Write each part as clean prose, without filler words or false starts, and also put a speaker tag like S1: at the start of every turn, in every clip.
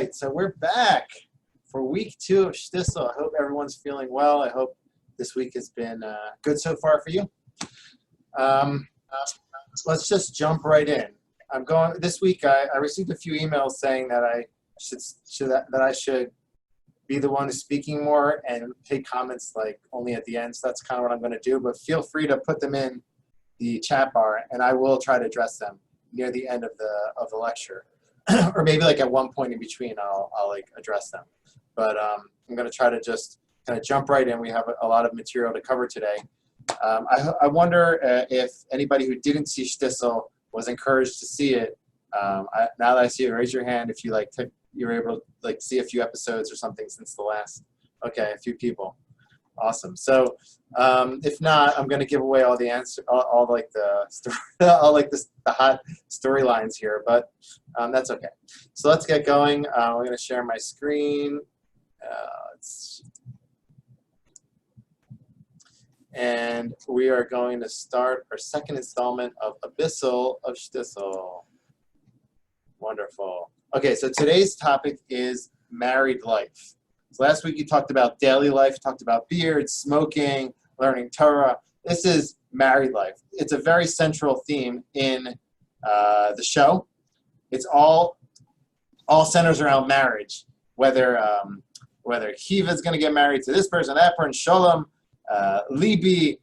S1: right, so we're back for week 2 of Shtisel. I hope everyone's feeling well. I hope this week has been good so far for you. Let's just jump right in. This week. I received a few emails saying that I should be the one who's speaking more and take comments like only at the end. So that's kind of what I'm going to do. But feel free to put them in the chat bar, and I will try to address them near the end of the lecture, or maybe like at one point in between. I'll like address them. But I'm going to try to just kind of jump right in. We have a lot of material to cover today. I wonder if anybody who didn't see Shtisel was encouraged to see it. Now that I see it, raise your hand if you you're able to like see a few episodes or something since the last. Okay, a few people. Awesome. So if not, I'm going to give away all the answer, all like the hot storylines here, but that's okay. So let's get going. I'm going to share my screen. And we are going to start our second installment of a Bissel of Shtisel. Wonderful. Okay, so today's topic is married life. So last week you talked about daily life, talked about beard, smoking, learning Torah. This is married life. It's a very central theme in the show. It's all centers around marriage, whether Kiva is going to get married to this person, that person, Shalom, Libi,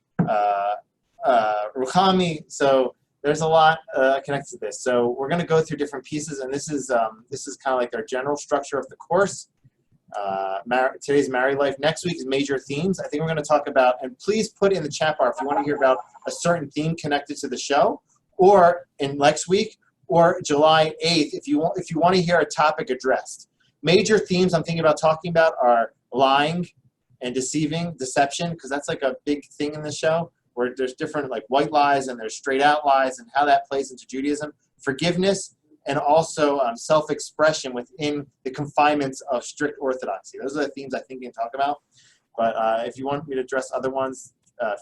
S1: Ruchami. So there's a lot connected to this. So we're going to go through different pieces, and this is kind of like our general structure of the course. Today's married life. Next week is major themes. I think we're going to talk about, and please put in the chat bar if you want to hear about a certain theme connected to the show, or in next week, or July 8th if you want to hear a topic addressed. Major themes I'm thinking about talking about are lying and deception, because that's like a big thing in the show, where there's different like white lies and there's straight out lies and how that plays into Judaism. Forgiveness, and also self-expression within the confinements of strict orthodoxy. Those are the themes I think we can talk about. But if you want me to address other ones,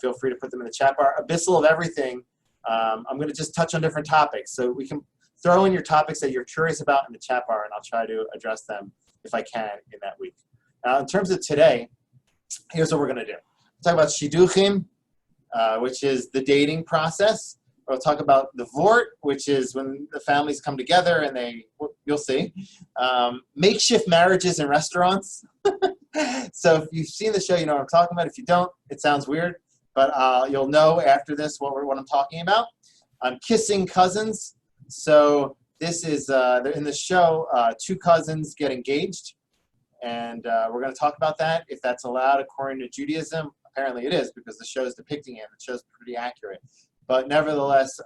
S1: feel free to put them in the chat bar. A Bissel of everything. I'm going to just touch on different topics. So we can throw in your topics that you're curious about in the chat bar, and I'll try to address them if I can in that week. Now, in terms of today, here's what we're going to do. We'll talk about Shidduchim, which is the dating process. We'll talk about the Vort, which is when the families come together and you'll see. Makeshift marriages in restaurants. So if you've seen the show, you know what I'm talking about. If you don't, it sounds weird, but you'll know after this what I'm talking about. Kissing cousins. So this is, in the show, 2 cousins get engaged. And we're going to talk about that, if that's allowed according to Judaism. Apparently it is, because the show is depicting it. The show is pretty accurate. But nevertheless,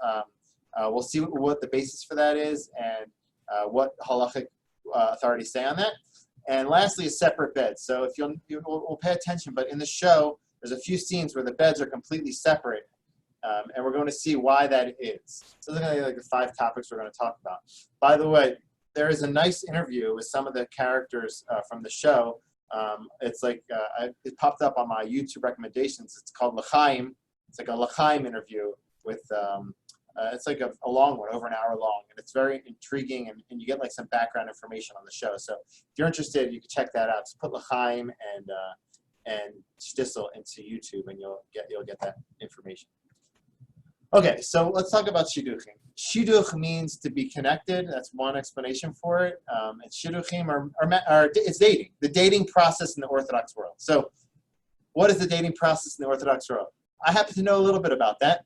S1: we'll see what the basis for that is and what halachic authorities say on that. And lastly, a separate bed. So if we'll pay attention, but in the show, there's a few scenes where the beds are completely separate. And we're going to see why that is. So those are going to be like the 5 topics we're going to talk about. By the way, there is a nice interview with some of the characters from the show. It's like, it popped up on my YouTube recommendations. It's called L'chaim. It's like a L'chaim interview with, it's like a long one, over an hour long. And it's very intriguing, and you get like some background information on the show. So if you're interested, you can check that out. Just put L'chaim and Shtisel into YouTube, and you'll get that information. Okay, so let's talk about Shidduchim. Shidduch means to be connected. That's one explanation for it. And Shidduchim it's dating, the dating process in the Orthodox world. So what is the dating process in the Orthodox world? I happen to know a little bit about that.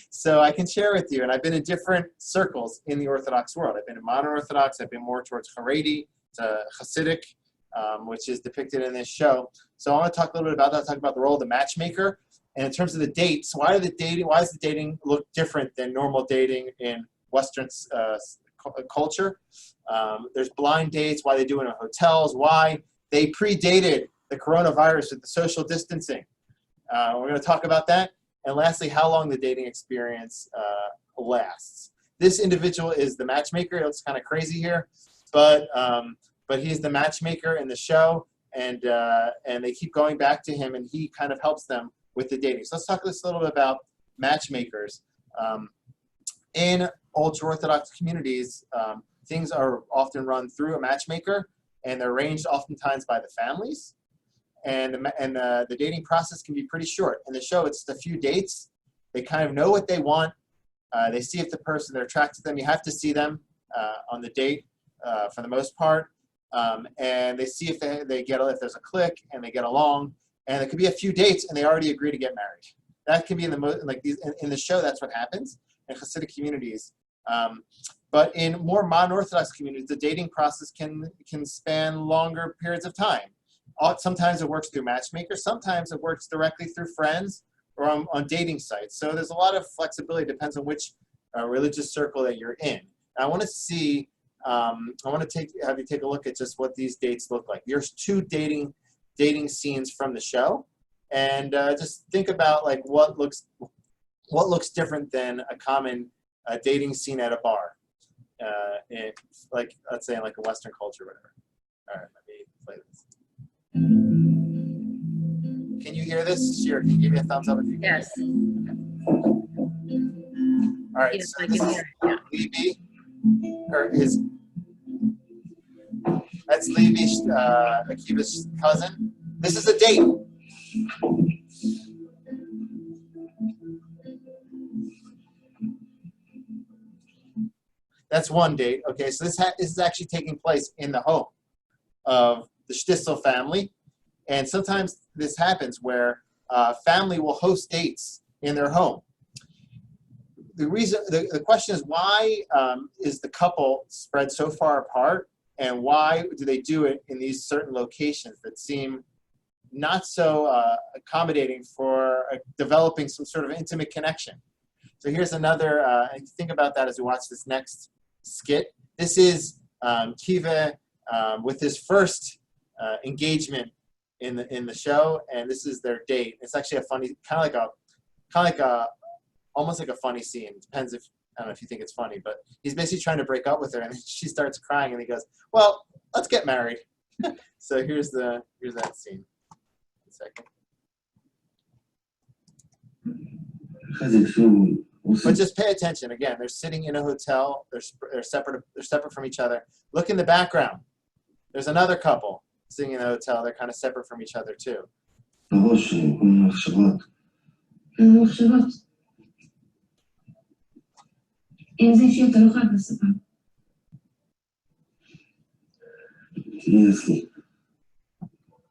S1: So I can share with you. And I've been in different circles in the Orthodox world. I've been in modern Orthodox. I've been more towards haredim, to hasidic, which is depicted in this show. So I want to talk a little bit about that. Talk about the role of the matchmaker. And in terms of the dates, why does the dating look different than normal dating in Western culture? There's blind dates, why they do it in hotels, why they predated the coronavirus with the social distancing. We're going to talk about that. And lastly, how long the dating experience lasts. This individual is the matchmaker. It looks kind of crazy here, but he's the matchmaker in the show, and they keep going back to him, and he kind of helps them with the dating. So let's talk just a little bit about matchmakers. In ultra-Orthodox communities, things are often run through a matchmaker, and they're arranged oftentimes by the families. And the dating process can be pretty short. In the show, it's a few dates. They kind of know what they want. They see if the person, they're attracted to them. You have to see them on the date for the most part. And they see if if there's a click and they get along. And it could be a few dates and they already agree to get married. That can be in the show. That's what happens in hasidic communities. But in more modern Orthodox communities, the dating process can span longer periods of time. Sometimes it works through matchmakers. Sometimes it works directly through friends or on dating sites. So there's a lot of flexibility. It depends on which religious circle that you're in. And I want to have you take a look at just what these dates look like. There's 2 dating scenes from the show, and just think about like what looks different than a common dating scene at a bar, let's say in like a Western culture or whatever. All right, let me play this. Can you hear this? Sure. Can you give me a thumbs up if you can?
S2: Yes.
S1: All right.
S2: Yes,
S1: so
S2: I
S1: this
S2: can
S1: is
S2: hear.
S1: Levi, that's Levi, Akiva's cousin. This is a date. That's one date. Okay, so this is actually taking place in the home of the Shtisel family. And sometimes this happens where family will host dates in their home. The question is, why is the couple spread so far apart, and why do they do it in these certain locations that seem not so accommodating for developing some sort of intimate connection? So here's another, think about that as we watch this next skit. This is Kiva with his first engagement in the show, and this is their date. It's actually a funny, almost like a funny scene. It depends if, I don't know if you think it's funny, but he's basically trying to break up with her, and she starts crying, and he goes, "Well, let's get married." So here's that scene. One second. But just pay attention. Again, they're sitting in a hotel. They're separate from each other. Look in the background. There's another couple sitting in a hotel. They're kind of separate from each other too.
S3: איזה אישיות אתה לא חייב לספר? תראי אצלי,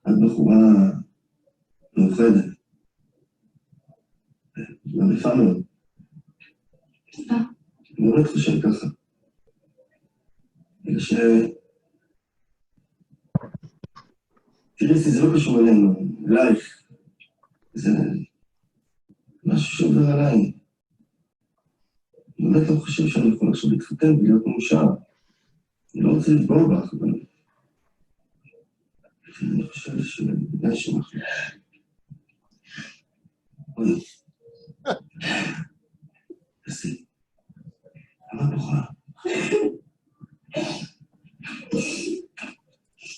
S3: את בחורה מאוחדת, מעריפה מאוד. אני באמת חושב ככה. בגלל תראי אצלי, זה לא קשור אלינו, אלייך. זה משהו שעובר עליי. אני באמת לא חושב שאני יכול עכשיו להתחתן ולהיות מאושר. אני לא רוצה לפגוע בך, אבל אני חושב שבגלל שאנחנו... אוי. תעשי. למה בוכה?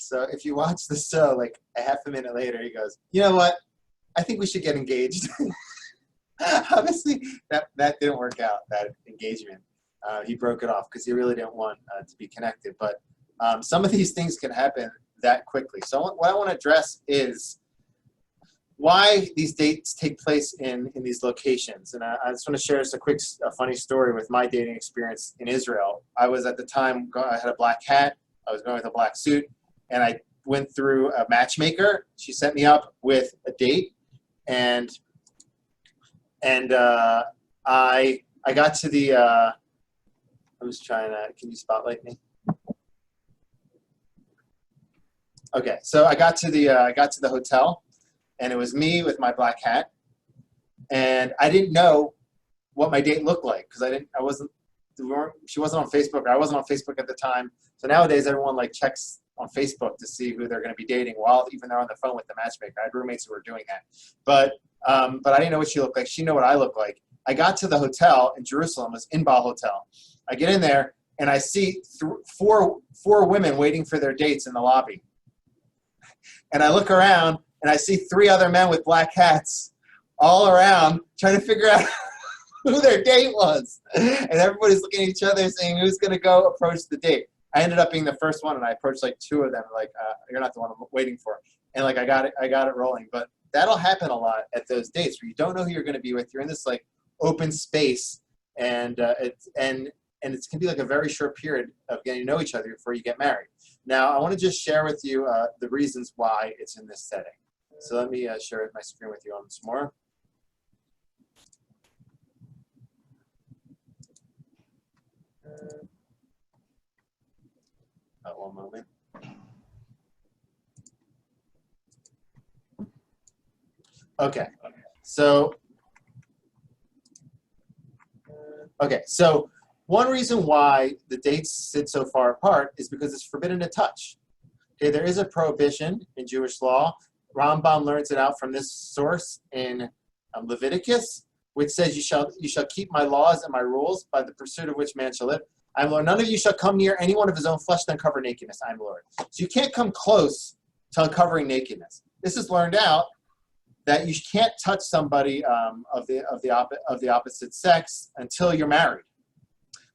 S1: So if you watch the show, like a half a minute later, he goes, "You know what? I think we should get engaged." Obviously, that didn't work out, that engagement. He broke it off because he really didn't want to be connected. But some of these things can happen that quickly. So what I want to address is why these dates take place in these locations. And I just want to share just a funny story with my dating experience in Israel. I was at the time, I had a black hat. I was going with a black suit. And I went through a matchmaker. She set me up with a date. And I got to the, I was trying to, can you spotlight me? Okay, so I got to the hotel, and it was me with my black hat, and I didn't know what my date looked like because she wasn't on Facebook, or I wasn't on Facebook at the time. So nowadays everyone like checks on Facebook to see who they're going to be dating while even they're on the phone with the matchmaker. I had roommates who were doing that, but I didn't know what she looked like. She knew what I looked like. I got to the hotel in Jerusalem, it was Inbal Hotel. I get in there and I see four women waiting for their dates in the lobby. And I look around and I see 3 other men with black hats all around trying to figure out who their date was. And everybody's looking at each other saying, who's going to go approach the date? I ended up being the first one, and I approached like two of them, like, you're not the one I'm waiting for. And like, I got it rolling. But that'll happen a lot at those dates where you don't know who you're going to be with. You're in this like open space, and it can be like a very short period of getting to know each other before you get married. Now, I want to just share with you the reasons why it's in this setting. So let me share my screen with you once more. One moment. Okay, so one reason why the dates sit so far apart is because it's forbidden to touch. Okay, there is a prohibition in Jewish law. Rambam learns it out from this source in Leviticus, which says, you shall keep my laws and my rules, by the pursuit of which man shall live. I am Lord. None of you shall come near anyone of his own flesh to uncover nakedness. I am Lord. So you can't come close to uncovering nakedness. This is learned out that you can't touch somebody of the opposite sex until you're married.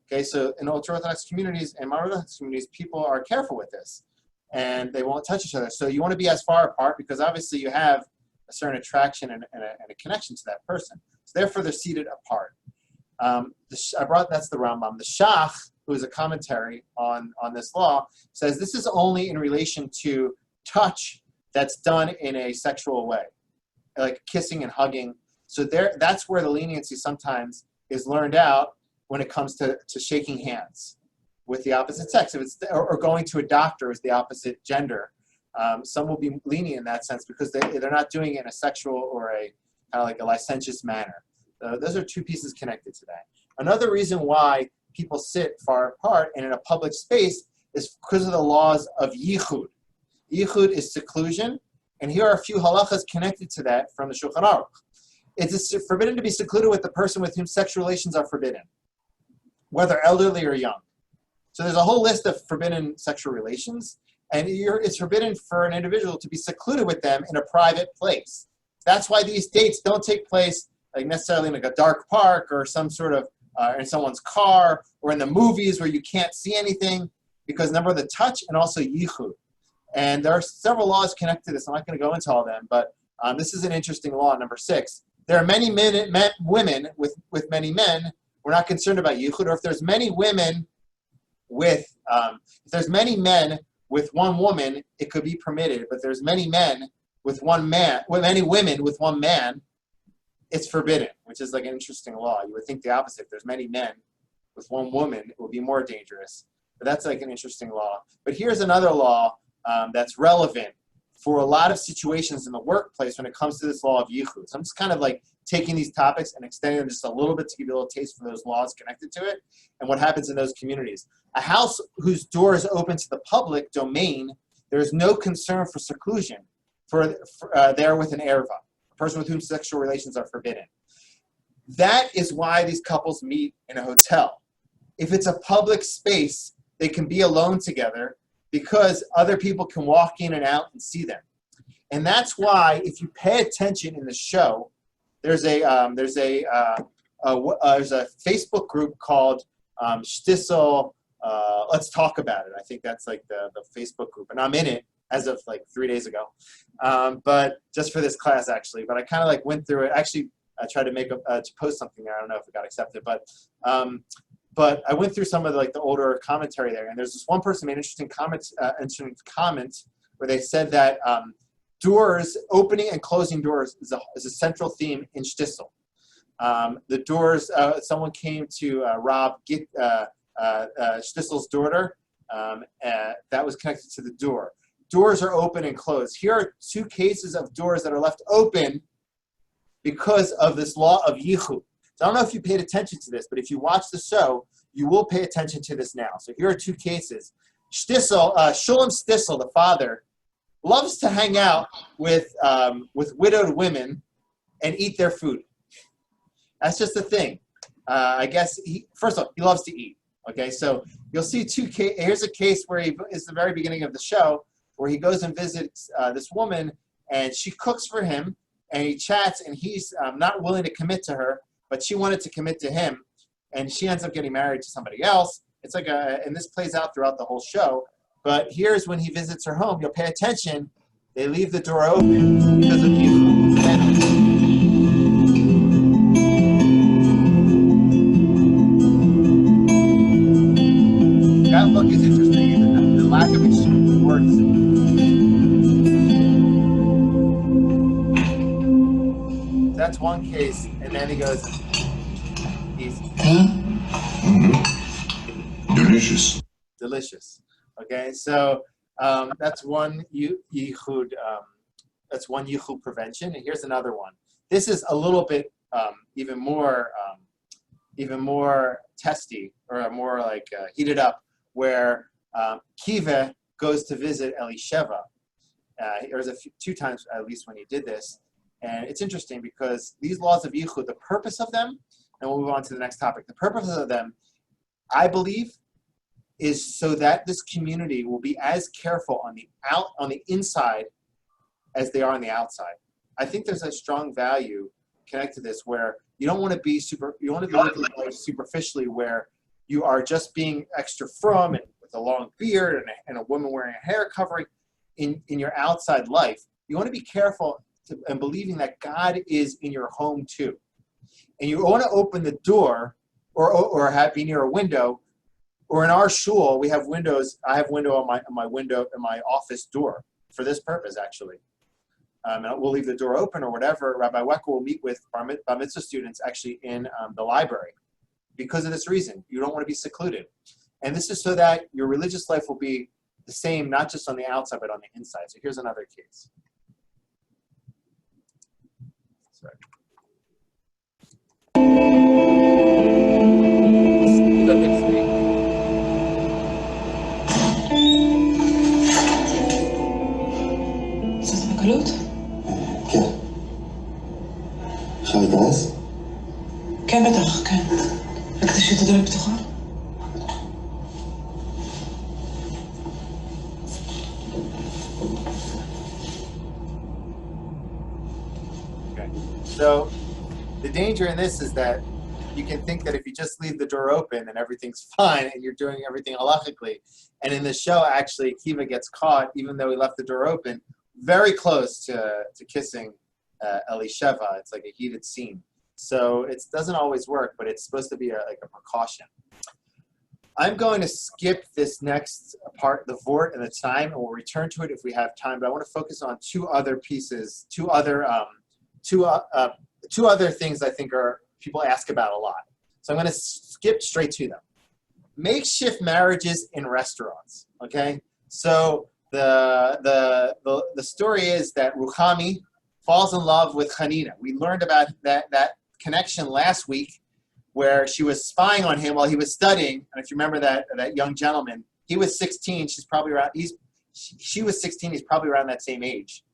S1: Okay, so in ultra-Orthodox communities and modern Orthodox communities, people are careful with this, and they won't touch each other. So you want to be as far apart because obviously you have a certain attraction and a connection to that person. So therefore, they're seated apart. That's the Rambam. The Shach, who is a commentary on this law, says this is only in relation to touch that's done in a sexual way, like kissing and hugging. So that's where the leniency sometimes is learned out when it comes to shaking hands with the opposite sex. If it's or going to a doctor as the opposite gender, some will be lenient in that sense because they're not doing it in a sexual or a kind of like a licentious manner. Those are two pieces connected to that. Another reason why people sit far apart and in a public space is because of the laws of yichud. Yichud is seclusion, and here are a few halachas connected to that from the Shulchan Aruch. It's forbidden to be secluded with the person with whom sexual relations are forbidden, whether elderly or young. So there's a whole list of forbidden sexual relations, and it's forbidden for an individual to be secluded with them in a private place. That's why these dates don't take place like necessarily in like a dark park or some sort of in someone's car or in the movies where you can't see anything, because number of the touch and also yichud. And there are several laws connected to this. I'm not going to go into all of them, but this is an interesting law, number 6. There are many women with many men. We're not concerned about yichud. Or if there's many women with, if there's many men with one woman, it could be permitted. But there's many men with one man, many women with one man, it's forbidden, which is like an interesting law. You would think the opposite. If there's many men with one woman, it would be more dangerous. But that's like an interesting law. But here's another law that's relevant for a lot of situations in the workplace when it comes to this law of yichud. So I'm just kind of like taking these topics and extending them just a little bit to give you a little taste for those laws connected to it and what happens in those communities. A house whose door is open to the public domain, there is no concern for seclusion there with an erva, a person with whom sexual relations are forbidden. That is why these couples meet in a hotel. If it's a public space, they can be alone together because other people can walk in and out and see them. And that's why, if you pay attention in the show, there's a Facebook group called Shtisel. Let's talk about it. I think that's like the Facebook group, and I'm in it as of like 3 days ago. But just for this class, actually. But I kind of like went through it. Actually, I tried to to post something there. I don't know if it got accepted, but I went through some of the older commentary there, and there's this one person made an interesting comment where they said that doors, opening and closing doors is a central theme in Shtisel. The doors, someone came to rob Shtisel's daughter, that was connected to the door. Doors are open and closed. Here are 2 cases of doors that are left open because of this law of yichud. So I don't know if you paid attention to this, but if you watch the show, you will pay attention to this now. So here are 2 cases. Shtisel, Shulam Shtisel, the father, loves to hang out with widowed women and eat their food. That's just the thing. I guess, first of all, he loves to eat. Okay, so you'll see 2 cases. Here's a case where it's the very beginning of the show, where he goes and visits this woman, and she cooks for him, and he chats, and he's not willing to commit to her, but she wanted to commit to him, and she ends up getting married to somebody else. It's like and this plays out throughout the whole show. But here's when he visits her home. You'll pay attention. They leave the door open because of you. That look is interesting. Even the lack of words. That's one case, and then he goes,
S2: Delicious.
S1: Delicious. Okay, so that's one yichud. That's one yichud prevention, and here's another one. This is a little bit even more testy, or more like heated up, where Kiva goes to visit Elisheva. There was two times at least when he did this, and it's interesting because these laws of yichud, the purpose of them, and we'll move on to the next topic. The purpose of them, I believe, is so that this community will be as careful on the inside as they are on the outside. I think there's a strong value connected to this, where you don't want to be living life superficially, where you are just being extra frum and with a long beard and a woman wearing a hair covering in your outside life. You want to be careful and believing that God is in your home too. And you want to open the door or be near a window, or in our shul, we have windows. I have window on my window in my office door for this purpose, actually. And we'll leave the door open or whatever. Rabbi Vayikra will meet with bar mitzvah students actually in the library because of this reason. You don't want to be secluded. And this is so that your religious life will be the same, not just on the outside, but on the inside. So here's another case. Sorry.
S4: זאת בקלות?
S3: כן. אפשר להיכנס?
S4: כן, בטח, כן. רק תשאיר את הדלת פתוחה?
S1: Okay. So the danger in this is that you can think that if you just leave the door open and everything's fine and you're doing everything halachically, and in the show actually Kiva gets caught even though he left the door open, very close to kissing Elisheva. It's like a heated scene. So it doesn't always work, but it's supposed to be like a precaution. I'm going to skip this next part, the vort and the time, and we'll return to it if we have time. But I want to focus on two other pieces, two other things I think are people ask about a lot. So I'm going to skip straight to them. Makeshift marriages in restaurants. Okay, so the story is that Ruchami falls in love with Hanina. We learned about that connection last week, where she was spying on him while he was studying. And if you remember that young gentleman, he was 16. She's probably around. She was 16. He's probably around that same age.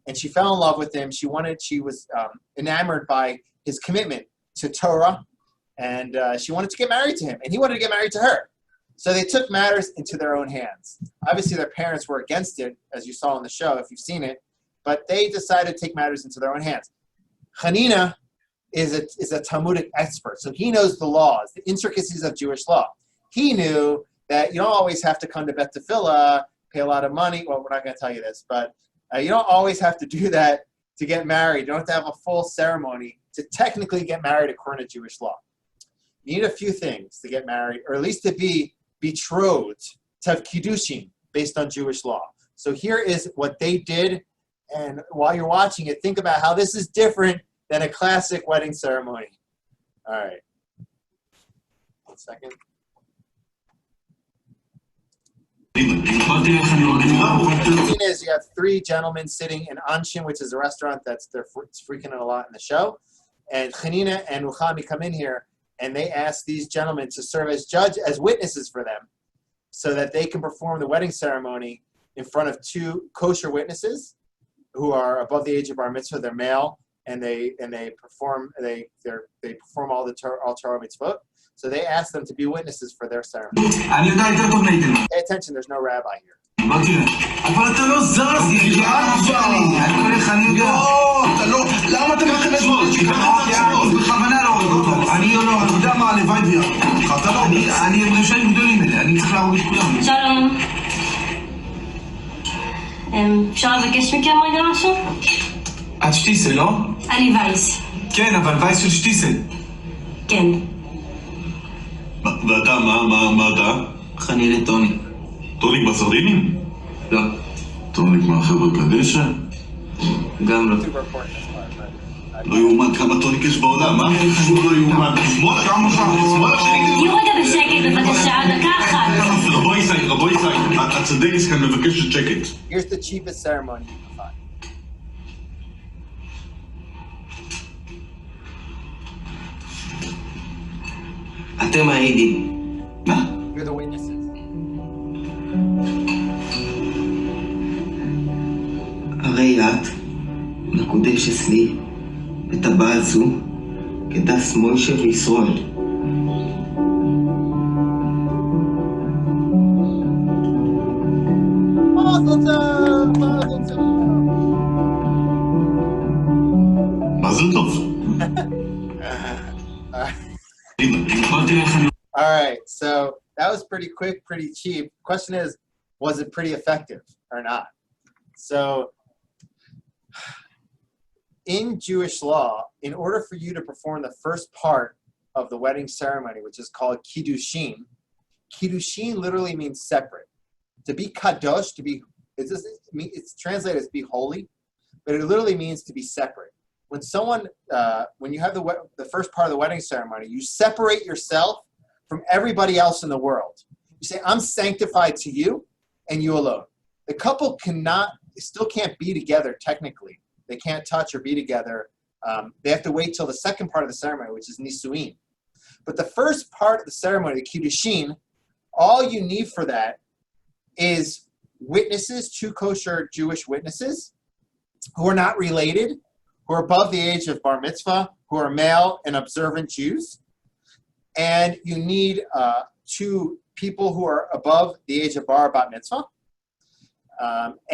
S1: And she fell in love with him. She was enamored by his commitment to Torah, and she wanted to get married to him, and he wanted to get married to her. So they took matters into their own hands. Obviously, their parents were against it, as you saw in the show, if you've seen it, but they decided to take matters into their own hands. Hanina is a Talmudic expert, so he knows the laws, the intricacies of Jewish law. He knew that you don't always have to come to Bet Tefillah, pay a lot of money. Well, we're not going to tell you this, but you don't always have to do that to get married. You don't have to have a full ceremony to technically get married according to Jewish law. You need a few things to get married, or at least to be betrothed, to have kiddushin based on Jewish law. So here is what they did, and while you're watching it, think about how this is different than a classic wedding ceremony. All right. 1 second. The scene is you have three gentlemen sitting in Anshin, which is a restaurant it's freaking out a lot in the show. And Hanina and Ruchami come in here, and they ask these gentlemen to serve as witnesses for them, so that they can perform the wedding ceremony in front of two kosher witnesses who are above the age of bar mitzvah. They're male, and they perform all Torah mitzvot. So they ask them to be witnesses for their ceremony. Pay attention, there's no rabbi here.
S3: אבל אתה לא זז, למה אתה בכוונה לא הוריד אותו? הלוואי ויעבור. אתה לא... אני רשעים גדולים אלה, אני צריך להרוג את כולם.
S2: שלום. אפשר לבקש מכם רגע משהו?
S5: את שטיסל, לא?
S2: אני וייס.
S5: כן, אבל וייס של שטיסל.
S2: כן.
S3: ואתה, מה אתה?
S5: חנילי טוני.
S3: טוניק בסרדינים?
S5: לא.
S3: טוניק מהחבר'ה קדשא?
S5: גם לא.
S3: לא יאומן כמה טוניק יש בעולם, מה? פשוט לא יאומן. שמאלה, כמה שמאלה שלי.
S2: תהיו רגע בשקט, בבקשה, דקה אחת.
S3: רבו ישראל, הצדקס כאן מבקשת שקט.
S1: Here's the cheapest ceremony you can find.
S5: אתם העדים.
S3: מה?
S1: You're the witnesses.
S5: הרי את מקודשת לי בטבעת זו כדס מוישה וישראל.
S3: מזל טוב.
S1: All right, so that was pretty quick, pretty cheap. Question is, was it pretty effective or not? So in Jewish law, in order for you to perform the first part of the wedding ceremony, which is called kiddushin, kiddushin literally means separate. To be kadosh, it's translated as be holy, but it literally means to be separate. When someone, when you have the first part of the wedding ceremony, you separate yourself from everybody else in the world. You say, I'm sanctified to you and you alone. The couple still can't be together technically. They can't touch or be together. They have to wait till the second part of the ceremony, which is nisuin. But the first part of the ceremony, the kiddushin, all you need for that is witnesses, 2 kosher Jewish witnesses who are not related, who are above the age of bar mitzvah, who are male and observant Jews. And you need 2 people who are above the age of bar bat mitzvah.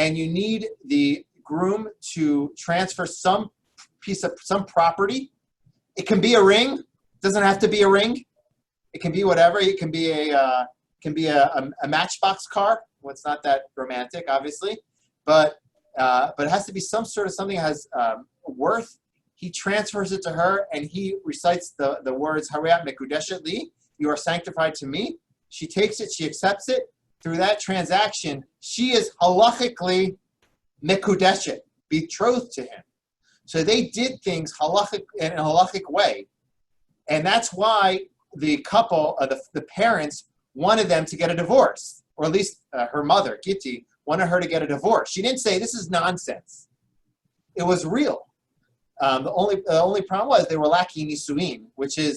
S1: And you need the groom to transfer some property. It can be a ring. It doesn't have to be a ring. It can be whatever. It can be a matchbox car. Well, it's not that romantic, obviously, but it has to be some sort of something that has worth. He transfers it to her, and he recites the words "Harayat mekudeshet li," you are sanctified to me. She takes it, she accepts it. Through that transaction, she is halachically mekudeshet, betrothed to him. So they did things halachic in a halachic way, and that's why the couple, the parents, wanted them to get a divorce, or at least her mother, Gitti, wanted her to get a divorce. She didn't say this is nonsense. It was real. The only problem was they were lacking nisuin, which is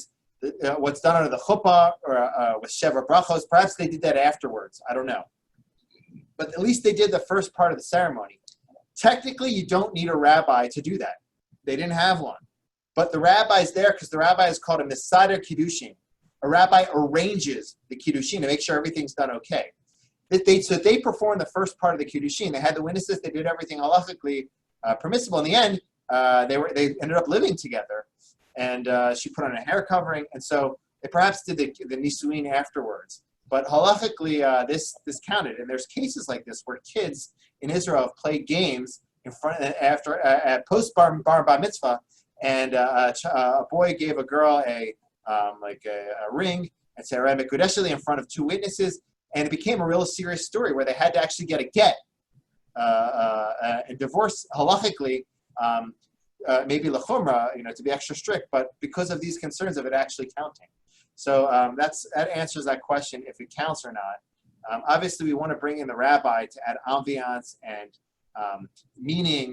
S1: what's done under the chuppah or with sheva brachos. Perhaps they did that afterwards. I don't know. But at least they did the first part of the ceremony. Technically, you don't need a rabbi to do that. They didn't have one. But the rabbi's there because the rabbi is called a mesader kiddushin. A rabbi arranges the kiddushin to make sure everything's done okay. So they performed the first part of the kiddushin. They had the witnesses. They did everything halachically permissible. In the end, they ended up living together, and she put on a hair covering, and so they perhaps did the nisuin afterwards. But halachically, this counted, and there's cases like this where kids in Israel have played games in front at post bar mitzvah, and a boy gave a girl a ring and said "Haredim This" in front of 2 witnesses, and it became a real serious story where they had to actually get a get and divorce halachically. Maybe lechumra, to be extra strict, but because of these concerns of it actually counting. So that answers that question, if it counts or not. Obviously, we want to bring in the rabbi to add ambiance and meaning,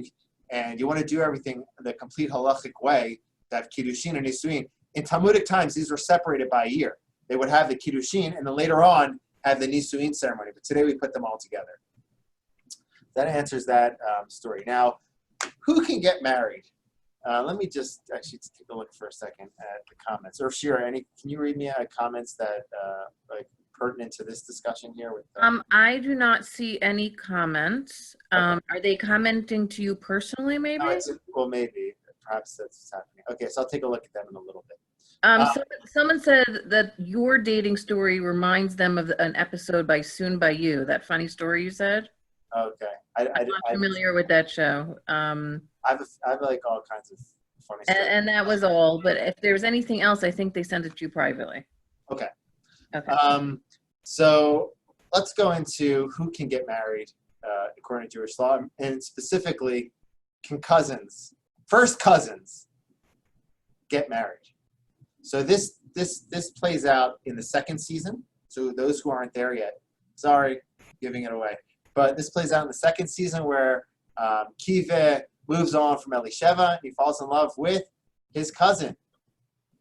S1: and you want to do everything the complete halachic way, that kiddushin and nisuin. In Talmudic times, these were separated by a year. They would have the kiddushin, and then later on have the nisuin ceremony. But today we put them all together. That answers that story. Now, who can get married? Let me just actually take a look for a second at the comments. Or Shira, can you read me comments that pertinent to this discussion here?
S6: I do not see any comments. Okay. Are they commenting to you personally, maybe?
S1: Well, maybe. Perhaps that's what's happening. Okay, so I'll take a look at them in a little bit.
S6: Someone said that your dating story reminds them of an episode by Soon by You, that funny story you said.
S1: Okay.
S6: I'm not familiar with that show.
S1: I have like all kinds of funny stories.
S6: And that was all. But if there's anything else, I think they sent it to you privately.
S1: Okay.
S6: Okay.
S1: So let's go into who can get married according to Jewish law, and specifically, can first cousins, get married? So this plays out in the second season. So those who aren't there yet, sorry, giving it away. But this plays out in the second season where Kiva moves on from Elisheva. He falls in love with his cousin,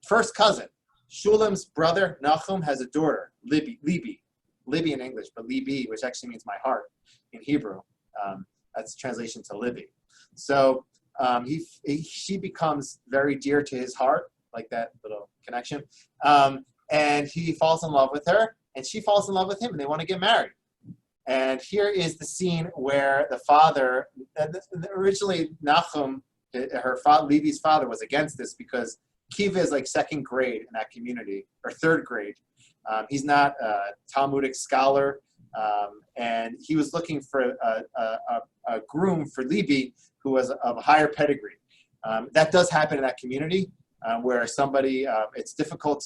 S1: first cousin. Shulam's brother, Nachum, has a daughter, Libby in English, but Libby, which actually means my heart in Hebrew. That's translation to Libby. So she becomes very dear to his heart, like that little connection. And he falls in love with her, and she falls in love with him, and they want to get married. And here is the scene where the father, originally Nachum, Libby's father, was against this because Kiva is like second grade in that community, or third grade. He's not a Talmudic scholar, and he was looking for a groom for Libby who was of a higher pedigree. That does happen in that community, where somebody, it's difficult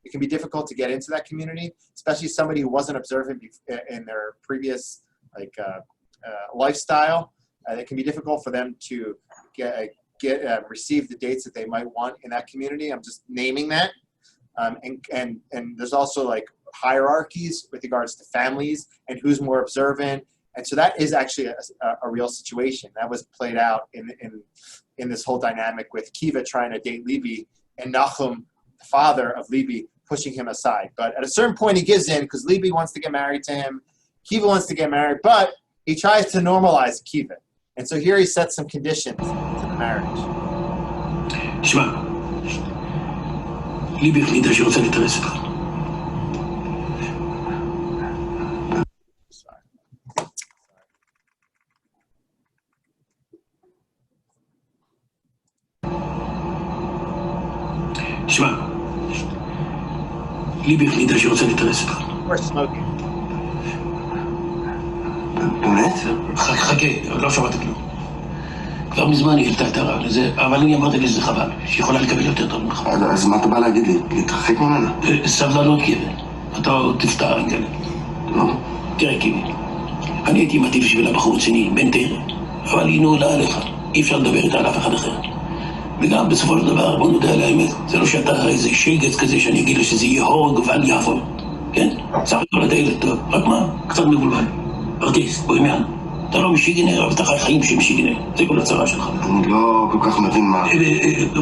S1: it can be difficult to get into that community, especially somebody who wasn't observant in their previous lifestyle. It can be difficult for them to receive the dates that they might want in that community. I'm just naming that. And there's also like hierarchies with regards to families and who's more observant. And so that is actually a real situation that was played out in this whole dynamic with Kiva trying to date Libby and Nachum, the father of Libby, pushing him aside. But at a certain point he gives in because Libby wants to get married to him. Kiva wants to get married, but he tries to normalize Kiva. And so here he sets some conditions to the marriage.
S7: שמע, ליבי החליטה שרוצה להתארס איתך. שמע, ליבי החליטה שרוצה להתארס איתך.
S1: We're smoking.
S3: באמת?
S7: חכה, עוד לא שמעת כלום. כבר מזמן היא העלתה את הרעיון הזה, אבל אני אמרתי לי שזה חבל, שיכולה לקבל יותר טוב ממך.
S3: אז מה אתה בא להגיד לי? להתרחק ממנה?
S7: סבלנות, קיבל. אתה עוד תפתע רגל.
S3: לא?
S7: תראה, קיבל. אני הייתי מתאים בשבילה בחור רציני, בן תרא, אבל היא נעולה עליך. אי אפשר לדבר איתה על אף אחד אחר. וגם בסופו של דבר, בוא נודע על האמת, זה לא שאתה איזה שייגץ כזה שאני אגיד לה שזה יהיה הורג ואל יעבור. כן? סך הכל אתה ילד טוב, רק מה? קצת מבולבל. ארטיסט, בואי מעל. אתה לא משיגנר, אבל אתה חי חיים שמשיגנר. זה כל הצרה שלך.
S3: אני לא כל כך מבין מה...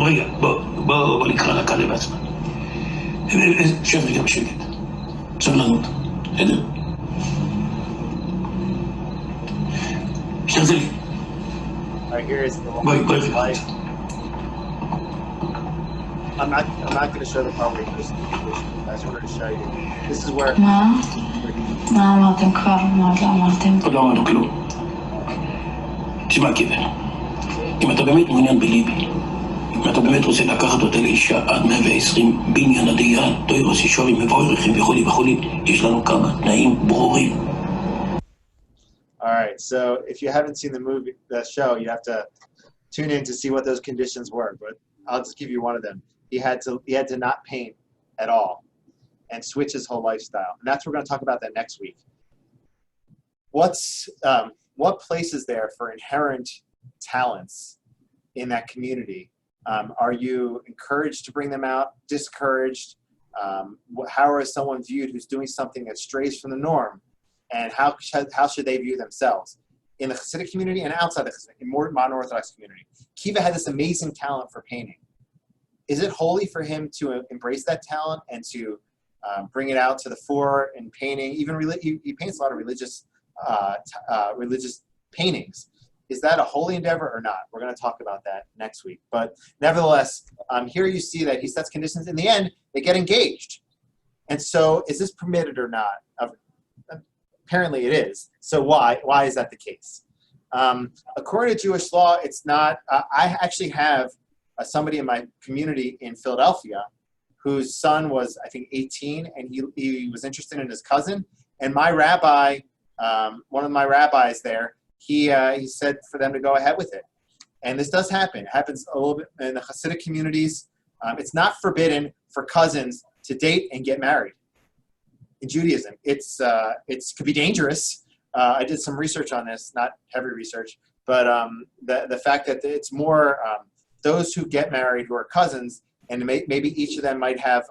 S7: רגע, בוא נקרא לה קלה בעצמה. שב רגע בשקט. סבלנות. בסדר? שתרזה לי. בואי רגע.
S1: I'm not going to show the part where you just I just wanted to show you. This is where...
S8: מה אמרתם כבר? מה עוד לא אמרתם?
S7: עוד לא אמרנו כלום. תשמע, קיבל. אם אתה באמת מעוניין בליבי, אם אתה באמת רוצה לקחת אותה לאישה עד 120 בניין הדיין, תוירוס ישורים מבוירכים וכולי וכולי, יש לנו כמה תנאים ברורים.
S1: All right, so if you haven't seen the show, you have to tune in to see what those conditions were, but I'll just give you one of them. He had to not paint at all and switch his whole lifestyle. And that's, we're going to talk about that next week. What place is there for inherent talents in that community? Are you encouraged to bring them out, discouraged? How is someone viewed who's doing something that strays from the norm? And how should they view themselves in the hasidic community and outside the hasidic, in more modern Orthodox community? Kiva had this amazing talent for painting. Is it holy for him to embrace that talent and to bring it out to the fore in painting? Even he paints a lot of religious paintings. Is that a holy endeavor or not? We're going to talk about that next week. But nevertheless, here you see that he sets conditions. In the end, they get engaged. And so is this permitted or not? Apparently it is. So why is that the case? According to Jewish law, it's not. I actually have somebody in my community in Philadelphia whose son was, I think, 18, and he was interested in his cousin. And my rabbi, one of my rabbis there, he said for them to go ahead with it. And this does happen. It happens a little bit in the hasidic communities. It's not forbidden for cousins to date and get married. In Judaism, it could be dangerous. I did some research on this, not heavy research, but the fact that it's more those who get married who are cousins, and maybe each of them might have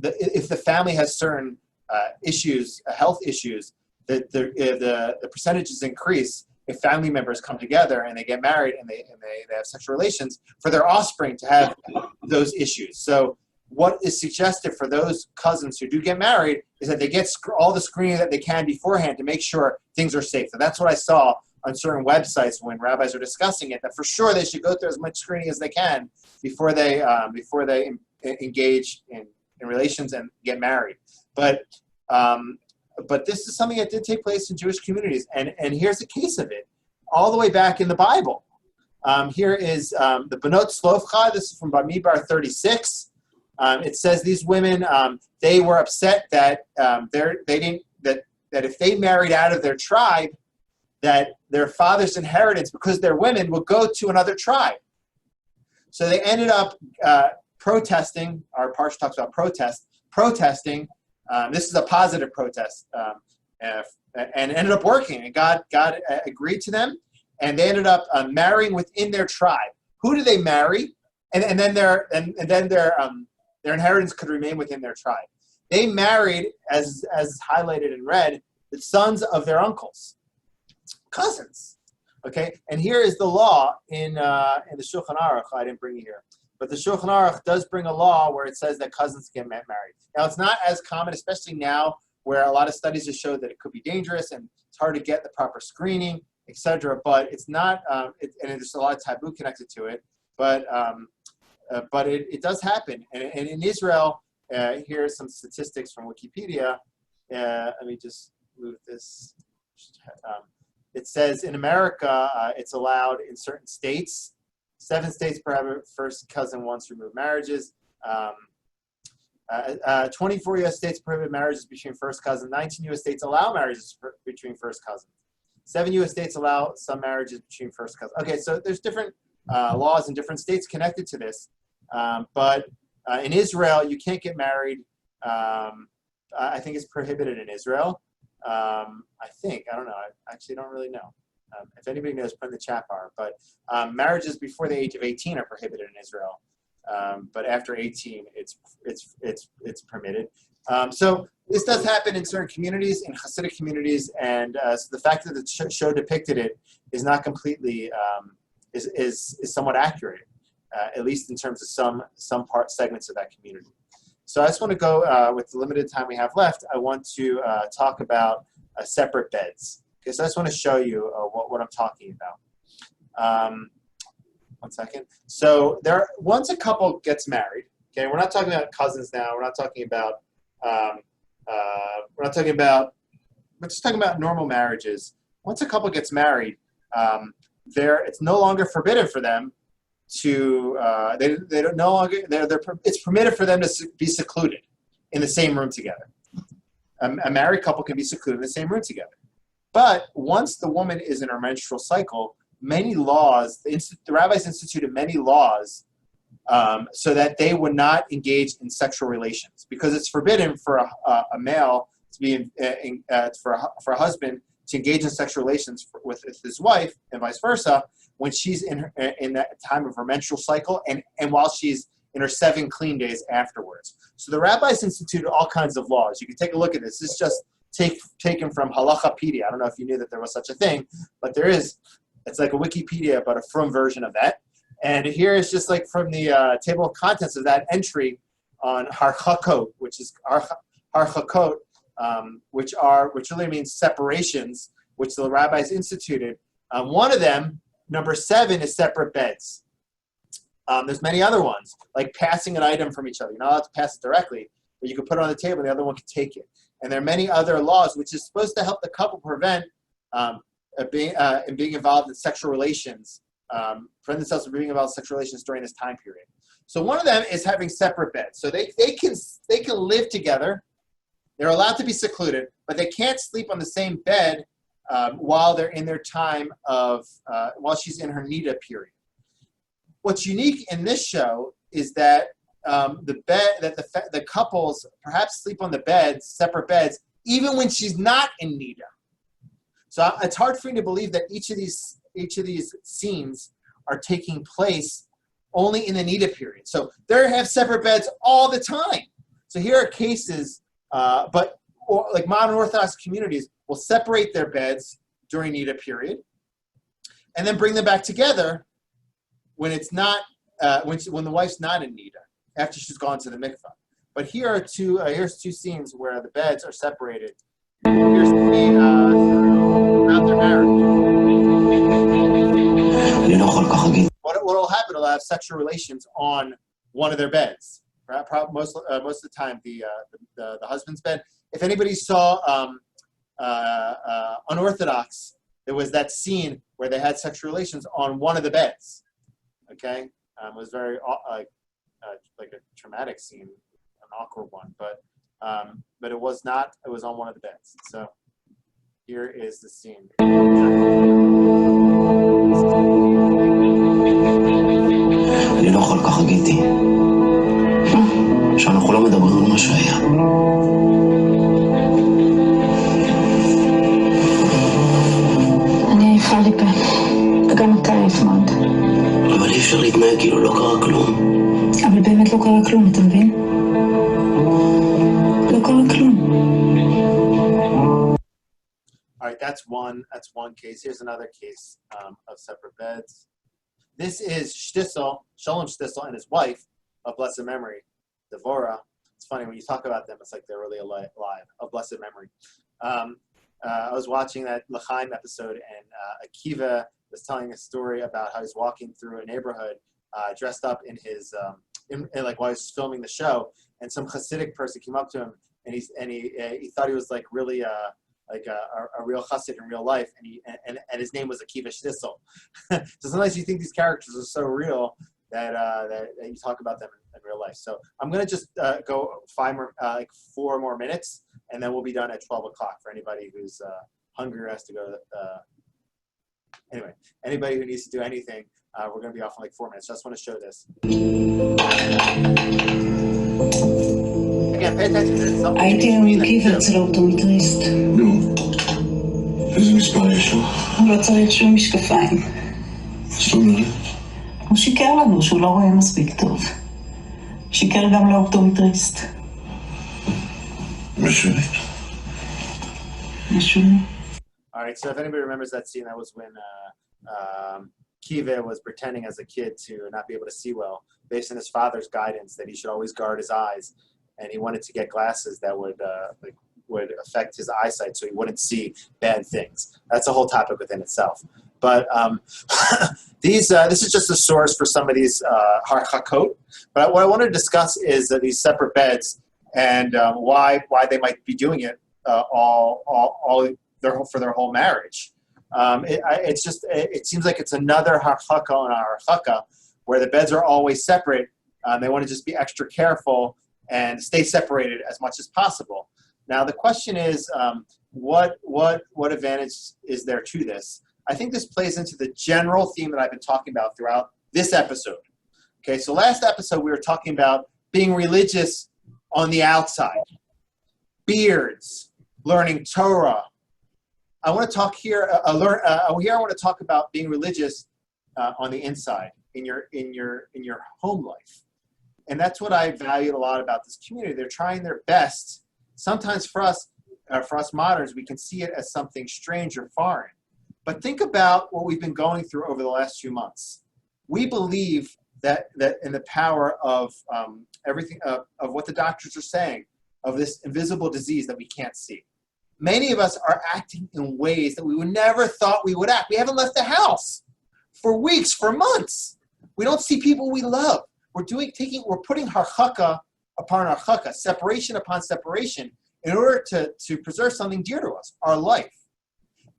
S1: if the family has certain issues, health issues, the percentages increase if family members come together and they get married and they have sexual relations for their offspring to have those issues. So what is suggested for those cousins who do get married is that they get all the screening that they can beforehand to make sure things are safe. And that's what I saw on certain websites when rabbis are discussing it, that for sure they should go through as much screening as they can before they engage in relations and get married. But this is something that did take place in Jewish communities, and here's a case of it, all the way back in the Bible. Here is the Benot Slovcha. This is from Bamidbar 36. It says these women, they were upset that that if they married out of their tribe, that their father's inheritance, because they're women, would go to another tribe. So they ended up protesting. Our parsha talks about protesting. This is a positive protest, and ended up working. And God agreed to them, and they ended up marrying within their tribe. Who do they marry? And then their inheritance could remain within their tribe. They married, as highlighted in red, the sons of their uncles, cousins. Okay, and here is the law in the Shulchan Aruch. I didn't bring it here, but the Shulchan Aruch does bring a law where it says that cousins get married. Now, it's not as common, especially now, where a lot of studies have showed that it could be dangerous and it's hard to get the proper screening, etc. But it's not, and there's a lot of taboo connected to it. But it does happen. And in Israel, here are some statistics from Wikipedia. Let me just move this. It says in America, it's allowed in certain states. 7 states prohibit first cousin once removed marriages. 24 U.S. states prohibit marriages between first cousins. 19 U.S. states allow marriages between first cousins. 7 U.S. states allow some marriages between first cousins. Okay, so there's different laws in different states connected to this. But in Israel, you can't get married. I think it's prohibited in Israel. I don't know. I actually don't really know. If anybody knows, put in the chat bar. But marriages before the age of 18 are prohibited in Israel. But after 18, it's permitted. So this does happen in certain communities, in hasidic communities, and so the fact that the show depicted it is not completely is somewhat accurate, at least in terms of some segments of that community. So I just want to go with the limited time we have left. I want to talk about separate beds. Okay, so I just want to show you what I'm talking about. 1 second. So once a couple gets married, okay, we're not talking about cousins now. We're not talking about we're just talking about normal marriages. Once a couple gets married, it's no longer forbidden for them to it's permitted for them to be secluded in the same room together. A married couple can be secluded in the same room together. But once the woman is in her menstrual cycle, many laws, the rabbis instituted many laws so that they would not engage in sexual relations, because it's forbidden for a male to be for a husband to engage in sexual relations with his wife and vice versa when she's in that time of her menstrual cycle and while she's in her 7 clean days afterwards. So the rabbis instituted all kinds of laws. You can take a look at this. This is just taken from Halachapedia. I don't know if you knew that there was such a thing, but there is. It's like a Wikipedia, but a frum version of that. And here is just like from the table of contents of that entry on Harchokot, which is Harchokot, which really means separations, which the rabbis instituted. One of them, number 7, is separate beds. There's many other ones, like passing an item from each other. You're not allowed to pass it directly, but you can put it on the table and the other one can take it. And there are many other laws, which is supposed to help the couple prevent being involved in sexual relations, prevent themselves from being involved in sexual relations during this time period. So one of them is having separate beds. So they can live together. They're allowed to be secluded, but they can't sleep on the same bed while they're in their time of while she's in her nida period. What's unique in this show is that the couples perhaps sleep on the beds, separate beds, even when she's not in nida. So it's hard for me to believe that each of these scenes are taking place only in the nida period. So they have separate beds all the time. So here are cases, like modern Orthodox communities will separate their beds during nida period, and then bring them back together when it's not when the wife's not in nida after she's gone to the mikvah. But here are here's two scenes where the beds are separated. Here's throughout their marriage. What will happen? They'll have sexual relations on one of their beds. Most of the time, the husband's bed. If anybody saw Unorthodox, there was that scene where they had sexual relations on one of the beds. Okay, it was very like a traumatic scene, an awkward one, but it was not. It was on one of the beds. So here is the scene.
S7: אני לא יכול ככה, גיטי. שאנחנו לא מדברים על מה שהיה.
S8: אני עייפה לי פה, וגם אתה עייף מאוד.
S7: אבל אי אפשר להתנהג כאילו לא קרה כלום.
S8: אבל באמת לא קרה כלום, אתה מבין? לא קרה כלום.
S1: All right, that's one case. Here's another case of separate beds. This is Shtisel, Shalom Shtisel, and his wife of blessed memory, Devorah. It's funny when you talk about them; it's like they're really alive, of blessed memory. I was watching that L'chaim episode, and Akiva was telling a story about how he's walking through a neighborhood, dressed up in his, like while he was filming the show, and some hasidic person came up to him, and he thought he was like really like a real hasid in real life, and his name was Akiva Shtisel. So sometimes you think these characters are so real that you talk about them in real life. So I'm gonna just go 4 more minutes, and then we'll be done at 12 o'clock for anybody who's hungry or has to go. Anyway, anybody who needs to do anything, we're gonna be off in like 4 minutes. Just want to show this. Again, pay attention. There's something
S4: הייתי עם קיבר אצל האופטומטריסט.
S3: נו, איזה מספר יש לו?
S4: הוא לא צריך שום משקפיים.
S3: זאת אומרת?
S4: הוא שיקר לנו שהוא לא רואה מספיק טוב. שיקר גם לאופטומטריסט.
S3: משונה.
S4: משונה.
S1: All right, so if anybody remembers that scene, that was when Kiva was pretending as a kid to not be able to see well, based on his father's guidance that he should always guard his eyes, and he wanted to get glasses that would affect his eyesight so he wouldn't see bad things. That's a whole topic within itself. But this is just a source for some of these Harchokot. But what I want to discuss is these separate beds and why they might be doing it for their whole marriage. It seems like it's another Harchokot and Harchokot where the beds are always separate. They want to just be extra careful and stay separated as much as possible. Now the question is, what advantage is there to this? I think this plays into the general theme that I've been talking about throughout this episode. Okay, so last episode we were talking about being religious on the outside, beards, learning Torah. I want to talk here. I want to talk about being religious on the inside in your home life, and that's what I valued a lot about this community. They're trying their best. Sometimes for us moderns, we can see it as something strange or foreign. But think about what we've been going through over the last few months. We believe that in the power of everything of what the doctors are saying, of this invisible disease that we can't see. Many of us are acting in ways that we would never thought we would act. We haven't left the house for weeks, for months. We don't see people we love. We're putting harchaka upon harchaka, separation upon separation, in order to preserve something dear to us, our life.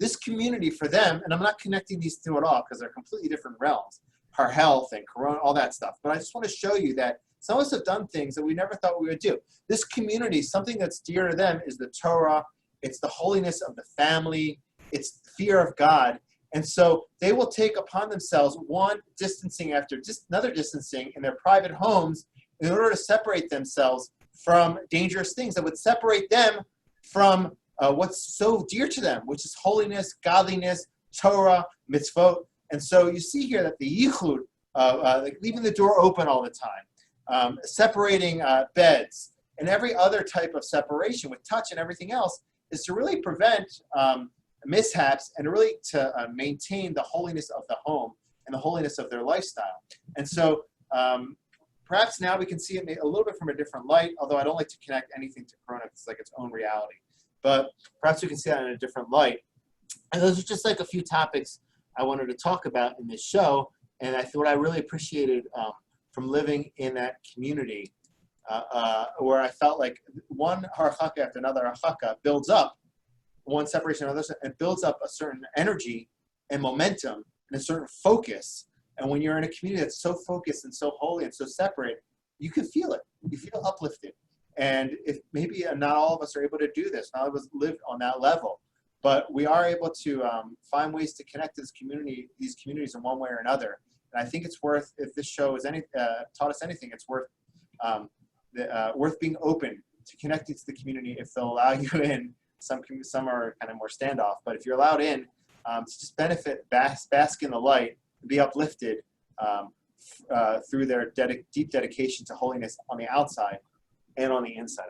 S1: this community for them, and I'm not connecting these two at all because they're completely different realms, our health and corona, all that stuff. But I just want to show you that some of us have done things that we never thought we would do. This community, something that's dear to them is the Torah. It's the holiness of the family. It's the fear of God. And so they will take upon themselves one distancing after just another distancing in their private homes in order to separate themselves from dangerous things that would separate them from what's so dear to them, which is holiness, godliness, Torah, mitzvot. And so you see here that the yichud, like leaving the door open all the time, separating beds, and every other type of separation with touch and everything else is to really prevent mishaps and really to maintain the holiness of the home and the holiness of their lifestyle. And so perhaps now we can see it a little bit from a different light, although I don't like to connect anything to Corona because it's like its own reality. But perhaps we can see that in a different light. And those are just like a few topics I wanted to talk about in this show. And I thought what I really appreciated from living in that community where I felt like one harchaka after another harchaka builds up, one separation of another, and builds up a certain energy and momentum and a certain focus. And when you're in a community that's so focused and so holy and so separate, you can feel it. You feel uplifted. And if maybe not all of us are able to do this, not all of us live on that level, but we are able to find ways to connect to this community, these communities in one way or another. And I think it's worth, if this show has taught us anything, it's worth being open to connecting to the community if they'll allow you in. Some are kind of more standoff, but if you're allowed in, to just benefit, bask in the light, be uplifted through their deep dedication to holiness on the outside and on the inside.